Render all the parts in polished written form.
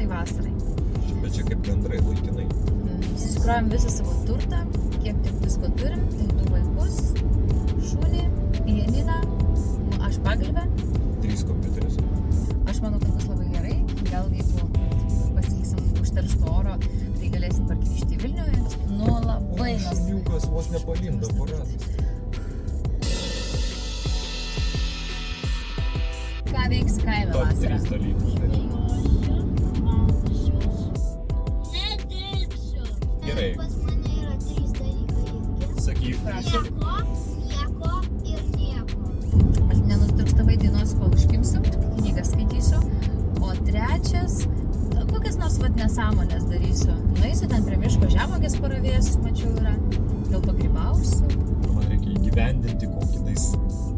visai vasarai. Bet čia kaip gandrai laikinai. Susikrovėm visą savo turtą, kiek tik visko turim, tai 2 vaikus, šunį, pianiną, aš pagalbę. 3 kompiuterius. Aš manau, kad bus labai gerai, gal jeigu pasiliksim užteršto oro, tai galėsim pargrįžti į Vilnių. Nu, labai Šuniukas vos nepalindo poratas. Ką veiks kaime Top vasarą? 3 dalykus. Nedirbsiu. Gerai. Pas mane yra 3 dalykai. Sakyk. Prašau. Nieko ir nieko. Aš nenustirkstavai dainos, kol užkimsiu, knygą skaitysiu. O trečias, kokias nors nesąmonės darysiu. Nueisiu ten prie miško, žemuogės paravėsiu, mačiau yra. Gal pagrybausiu. Man reikia įgyvendinti kokį tais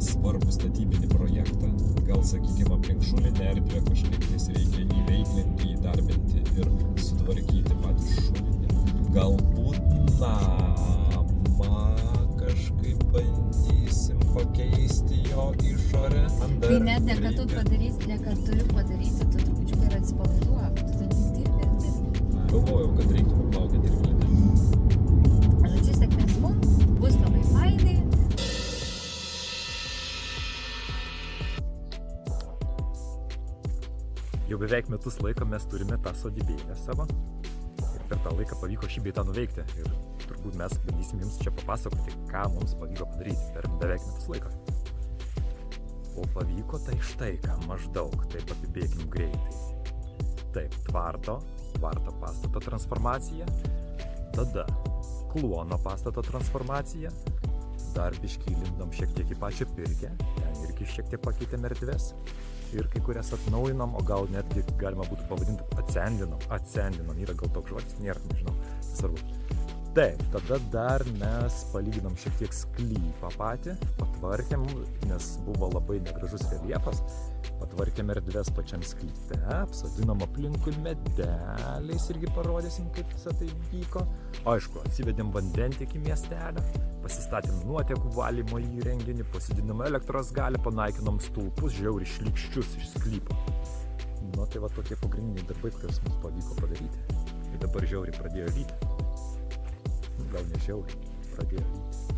svarbų statybinį projektą. Gal, sakykime, aplink šulinę erdvę kažkaip tais reikia įveiklinti, įdarbinti ir sutvarkyti patį šulinį. Galbūt namą kažkaip bandysim pakeisti jo išorę. Tai net ne, kad tu padarysi, ne, kad turi padaryti, tu trupučiuką ir atsipalaiduok. Tu ten dirbi ir dirbi. Galvojau, kad reiktų paplaukti ir glitę. Žodžiu, sėkmės mums, bus labai fainai. Jau beveik metus laiko mes turime tą sodybėlę savo ir per tą laiką pavyko šį bei tą nuveikti ir turbūt mes bandysim jums čia papasakoti, ką mums pavyko padaryti per beveik metus laiko. O pavyko tai štai ką maždaug, taip apibėkim greitai. Taip, tvarto pastato transformacija, tada kluono pastato transformacija, dar biškį įlindom šiek tiek į pačią pirkę, ten irgi šiek tiek pakeitėm erdvės. Ir kai kurias atnaujinom, o gal netgi galima būtų pavadinti atsendinom, yra gal toks žodis, nėra, nežinau, svarbu. Taip, tada dar mes palyginom šiek tiek sklypą patį, patvarkėm, nes buvo labai negražus reljefas, patvarkėm erdvės pačiam sklype, apsodinom aplinkui medeliais, irgi parodysim, kaip visą tai vyko. Aišku, atsivedėm vandentiekį miestelę, pasistatėm nuotekų valymo įrenginį, pasidinom elektros galę, panaikinom stulpus, žiauriai šlykščius iš sklypo. Nu, tai va tokie pagrindiniai darbai, kuriuos mums pavyko padaryti. Ir dabar žiauriai pradėjo lyti. Gal ne žiauriai, pradėjo lyti.